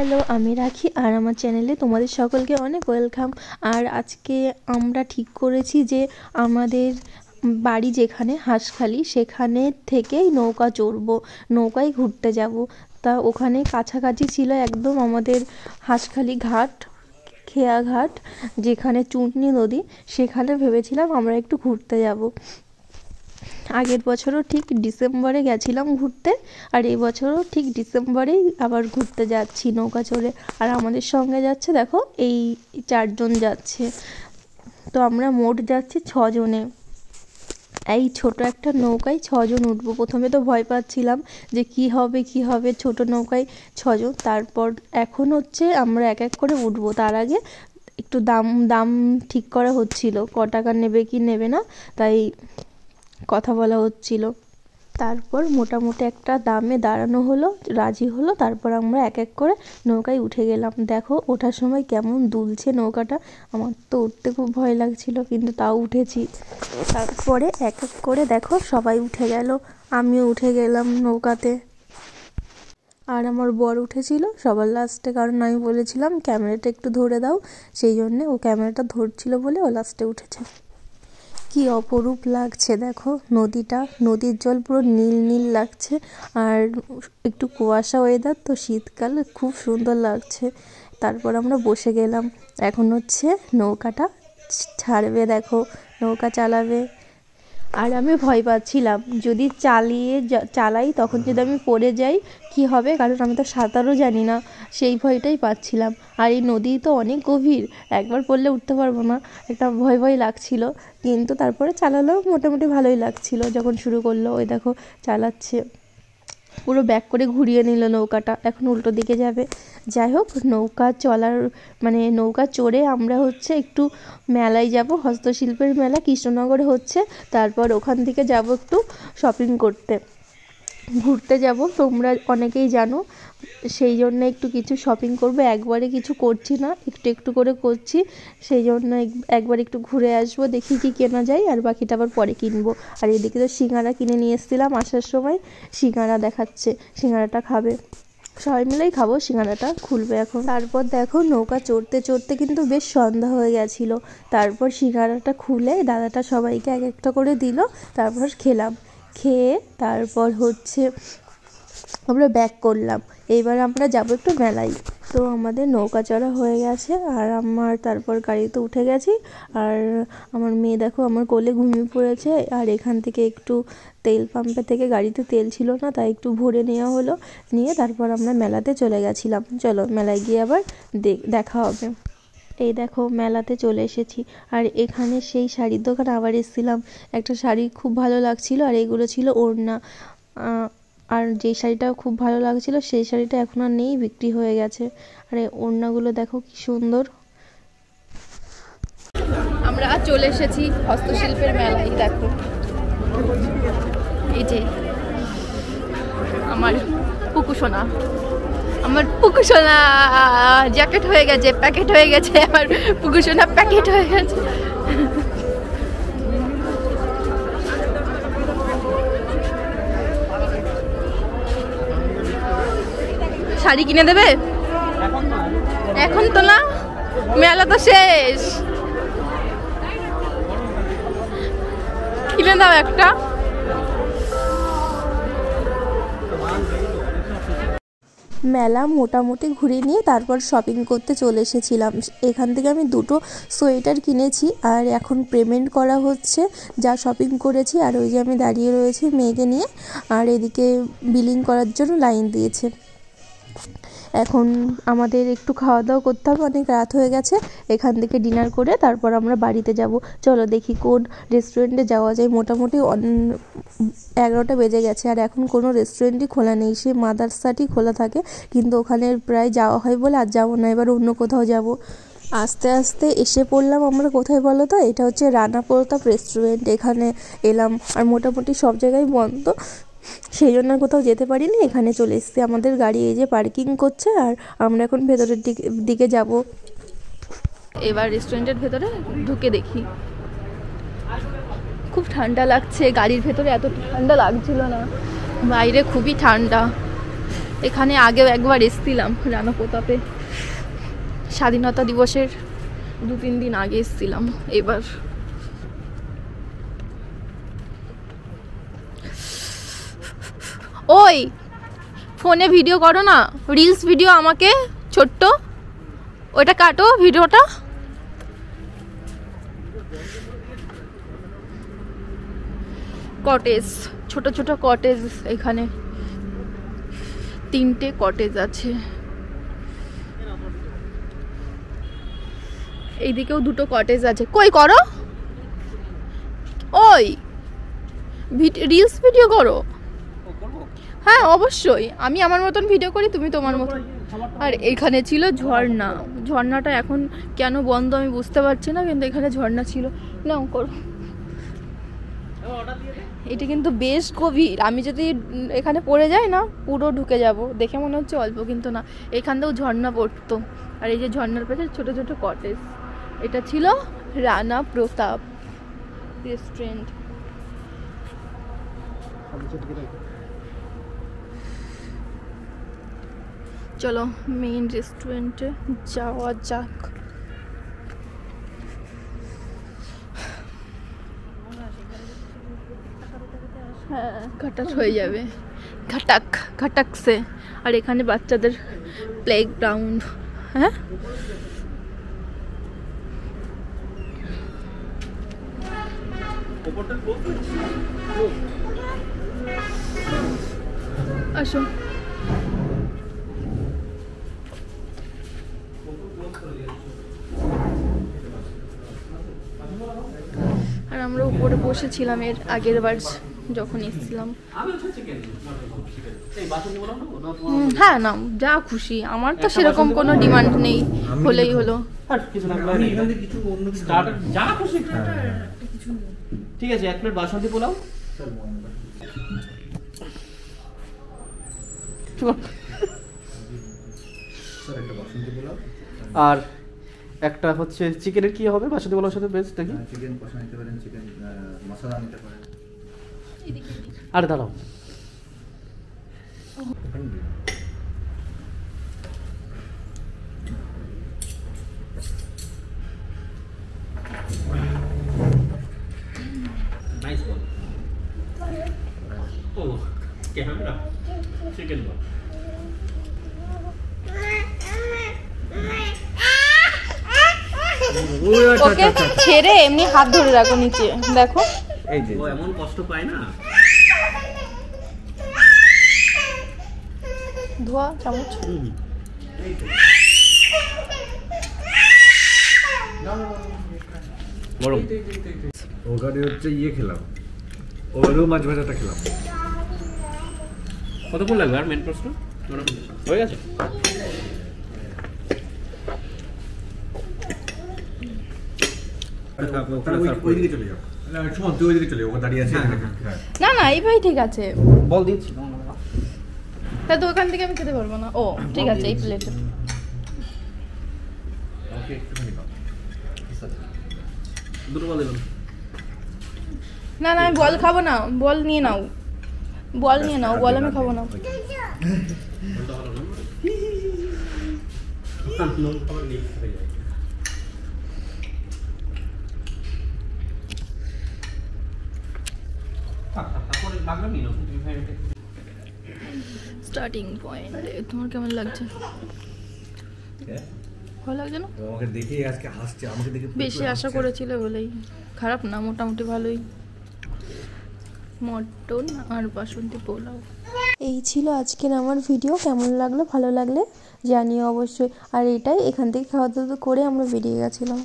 Hello, আমি রাখি আর আমার চ্যানেলে তোমাদের সকলকে অনেক ওয়েলকাম। আর আজকে আমরা ঠিক করেছি যে আমাদের বাড়ি যেখানে হাঁসখালি সেখানে থেকেই নৌকা চড়বো, নৌকায় ঘুরতে যাব। তা ওখানে কাছাকাছি ছিল একদম আমাদের হাঁসখালি ঘাট, খেয়া ঘাট, যেখানে চূর্ণী নদী, সেখানে ভেবেছিলাম আমরা একটু ঘুরতে যাব। আগের বছরও ঠিক ডিসেম্বরে গেছিলাম ঘুরতে, আর এই বছরও ঠিক ডিসেম্বরেই আবার ঘুরতে যাচ্ছি নৌকা চড়ে। আর আমাদের সঙ্গে যাচ্ছে, দেখো এই 4 জন যাচ্ছে, তো আমরা মোট যাচ্ছি 6 জনে। এই ছোট একটা নৌকায় 6 জন উঠবো। প্রথমে তো ভয় পাচ্ছিলাম যে কি হবে ছোট নৌকায় 6 জন। তারপর এখন হচ্ছে আমরা এক এক করে উঠবো। তার আগে একটু দাম ঠিক করা হচ্ছিল, ক টাকা নেবে কি নেবে না, তাই কথা বলা হচ্ছিল। তারপর মোটামুটি একটা দামে দাঁড়ানো হলো, রাজি হলো। তারপর আমরা এক এক করে নৌকায় উঠে গেলাম। দেখো ওঠার সময় কেমন দুলছে নৌকাটা। আমার তো উঠতে খুব ভয় লাগছিল, কিন্তু তাও উঠেছি। তারপরে এক এক করে দেখো সবাই উঠে গেল, আমিও উঠে গেলাম নৌকাতে। আর আমার বর উঠেছিল সবার লাস্টে, কারণ আমি বলেছিলাম ক্যামেরাটা একটু ধরে দাও, সেই জন্যে ও ক্যামেরাটা ধরছিল বলে ও লাস্টে উঠেছে। কি অপরূপ লাগছে দেখো নদীটা, নদীর জল পুরো নীল নীল লাগছে। আর একটু কুয়াশা ওয়েদার, তো শীতকাল, খুব সুন্দর লাগছে। তারপর আমরা বসে গেলাম। এখন হচ্ছে নৌকাটা ছাড়বে, দেখো নৌকা চালাবে। আর আমি ভয় পাচ্ছিলাম যদি চালাই তখন যদি আমি পড়ে যাই কি হবে, কারণ আমি তো সাঁতারও জানি না, সেই ভয়টাই পাচ্ছিলাম। আর এই নদী তো অনেক গভীর, একবার পড়লে উঠতে পারবো না, একটা ভয় ভয় লাগছিল। কিন্তু তারপরে চালালেও মোটামুটি ভালোই লাগছিল। যখন শুরু করলো, ওই দেখো চালাচ্ছে, পুরো ব্যাক করে ঘুরিয়ে নিল নৌকাটা, এখন উল্টো দিকে যাবে। যাই হোক, নৌকা চলার মানে নৌকা চড়ে আমরা হচ্ছে একটু মেলায় যাব, হস্তশিল্পের মেলা কৃষ্ণনগরে হচ্ছে। তারপর ওখান থেকে যাব একটু শপিং করতে, ঘুরতে যাব, তোমরা অনেকেই জানো। সেই জন্য একটু কিছু শপিং করব, একবারে কিছু করছি না, একটু একটু করে করছি। সেই জন্য একবার একটু ঘুরে আসবো, দেখি কি কেনা যায়, আর বাকিটা আবার পরে কিনবো। আর এদিকে তো সিঙ্গারা কিনে নিয়ে এসেছিলাম আসার সময়, সিঙ্গারা দেখাচ্ছে, সিঙ্গারাটা খাবে, সবাই মিলেই খাবো। সিঙ্গারাটা খুলবে এখন। তারপর দেখো নৌকা চড়তে চড়তে কিন্তু বেশ সন্ধ্যা হয়ে গেছিলো। তারপর সিঙ্গারাটা খুলে দাদাটা সবাইকে এক একটা করে দিল। তারপর খেলাম, খেয়ে তারপর হচ্ছে আমরা ব্যাক করলাম। এইবার আমরা যাব একটু মেলায়। তো আমাদের নৌকা চড়া হয়ে গেছে, আর আমার তারপর গাড়িতে উঠে গেছি। আর আমার মেয়ে দেখো আমার কোলে ঘুমিয়ে পড়েছে। আর এখান থেকে একটু তেল পাম্পে থেকে গাড়িতে তেল ছিল না, তাই একটু ভরে নেওয়া হলো, নিয়ে তারপর আমরা মেলাতে চলে গেছিলাম। চলো মেলায় গিয়ে আবার দেখা হবে। এই দেখো মেলাতে চলে এসেছি। আর এখানে সেই শাড়ির দোকানে আবার এসেছিলাম, একটা শাড়ি খুব ভালো লাগছিল, আর এগুলো ছিল ওড়না। আর যেই শাড়িটা খুব ভালো লাগছিল সেই শাড়িটা এখন আর নেই, বিক্রি হয়ে গেছে। আর এই ওড়নাগুলো দেখো কি সুন্দর। আমরা চলে এসেছি হস্তশিল্পের মেলায়। দেখো এই যে আমার পুকুসোনা, আমার পুকুসোনা জ্যাকেট হয়ে গেছে, প্যাকেট হয়ে গেছে, আমার পুকুসোনা প্যাকেট হয়ে গেছে। শাড়ি কিনে দেবে? এখন তো না, মেলা তো শেষ। কিনে দাও একটা। মেলা মোটামুটি ঘুরে নিয়ে তারপর শপিং করতে চলে এসেছিলাম। এখান থেকে আমি 2টো সোয়েটার কিনেছি, আর এখন পেমেন্ট করা হচ্ছে যা শপিং করেছি। আর ওই যে আমি দাঁড়িয়ে রয়েছি মেয়েকে নিয়ে, আর এদিকে বিলিং করার জন্য লাইন দিয়েছে। এখন আমাদের একটু খাওয়া দাওয়া করতে হবে, অনেক রাত হয়ে গেছে। এখান থেকে ডিনার করে তারপর আমরা বাড়িতে যাব। চলো দেখি কোন রেস্টুরেন্টে যাওয়া যায়। মোটামুটি 11টা বেজে গেছে, আর এখন কোনো রেস্টুরেন্টই খোলা নেই, সে মাদার্সাটি খোলা থাকে, কিন্তু ওখানে প্রায় যাওয়া হয় বলে আর যাবো না, এবার অন্য কোথাও যাব। আস্তে আস্তে এসে পড়লাম আমরা কোথায় বলো তো, এটা হচ্ছে রানা প্রতাপ রেস্টুরেন্ট। এখানে এলাম, আর মোটামুটি সব জায়গায় বন্ধ, সেই জন্য কোথাও যেতে পারিনি। এখানে চলে এসেছি, আমাদের গাড়ি এই যে পার্কিং করছে, আর আমরা এখন ভেতরের দিকে যাব। এবার রেস্টুরেন্টের ভেতরে ঢুকে দেখি। খুব ঠান্ডা লাগছে, গাড়ির ভেতরে এত ঠান্ডা লাগছিল না, বাইরে খুবই ঠান্ডা। এখানে আগেও একবার এসেছিলাম রানা প্রতাপে, স্বাধীনতা দিবসের 2-3 দিন আগে এসেছিলাম। এবার ওই ফোনে ভিডিও করো না, রিলস ভিডিও আমাকে ছোট্ট, ওটা কাটো ভিডিওটা। কটেজ, ছোট ছোট কটেজ, এখানে 3টে কটেজ আছে, এইদিকেও 2টো কটেজ আছে। কই করো, ওই রিলস ভিডিও করো। হ্যাঁ অবশ্যই, আমি আমার মতন ভিডিও করি, তুমি তোমার মতন। আর এখানে ছিল ঝর্ণা, ঝর্ণাটা এখন কেন বন্ধ আমি বুঝতে পারছি না, কিন্তু এখানে ঝর্ণা ছিল। নাও করো। এটা কিন্তু বেশ গভীর, আমি যদি এখানে পড়ে যাই না পুরো ঢুকে যাব। দেখে মনে হচ্ছে অল্প, কিন্তু না, এখান থেকেও ঝর্ণা পড়তো। আর এই যে ঝর্ণার পাশে ছোট ছোট কটেজ, এটা ছিল রানা প্রতাপ রেস্টুরেন্ট। চলো মেইন রেস্টুরেন্টে যাওয়া যাক। হ্যাঁ ঘাটাক হয়ে যাবে, ঘাটাক ঘাটাক সে। আর এখানে বাচ্চাদের প্লে গ্রাউন্ড। হ্যাঁ আসো। আর আমরা উপরে বসেছিলাম এর আগের বার যখন এসেছিলাম। হ্যাঁ না, যা খুশি, আমার তো সেরকম কোনো ডিমান্ড নেই, হলেই হলো। ঠিক আছে, 1 প্লেট বাসন্তী পোলাও। আর একটা হচ্ছে চিকেনের কি হবে বাসন্তী পোলাওর সাথে? বেস্ট দেখি, চিকেন কষা নিতে পারেন, চিকেন মশলা নিতে পারেন। আরে দাঁড়াও, নাইস বল। ও ক্যামেরা চিকেন বল। ওকে ছেড়ে এমনি হাত ধরে রাখো নিচে, দেখো এই যে ও এমন কষ্ট পায় না। ধোয়া চামচ। গরম। ওখানে হচ্ছে ইয়ে খেলাম, ওখানেও মাছ ভাজাটা খেলাম। কতক্ষণ লাগবে আর মেন প্রশ্ন হয়ে গেছে? ওইদিকে চলে যাও, সুমন তুই ওইদিকে চলে যাও, ওখানে দাঁড়িয়ে আছে। না না এই ভাই ঠিক আছে, বল দিচ্ছি। তা তো ওখান থেকে আমি খেতে পারবো না। ও ঠিক আছে, এই প্লেটে দুটো বল দিলাম। না না আমি বল খাবো না, বল নিয়ে নাও, বল নিয়ে নাও, বল আমি খাবো না। স্টার্টিং পয়েন্ট তোমার কেমন লাগছে? ভালো লাগছে না? আমাকে দেখে আজকে হাসছে, আমাকে দেখে বেশি আশা করেছিল বলেই। খারাপ না, মোটামুটি ভালোই। মটন আর বাসন্তী পোলাও। এই ছিল আজকের আমার ভিডিও। কেমন লাগলো, ভালো লাগলে জানিও অবশ্যই। আর এটাই, এখান থেকে খাওয়া দাওয়া করে আমরা বেরিয়ে গেছিলাম।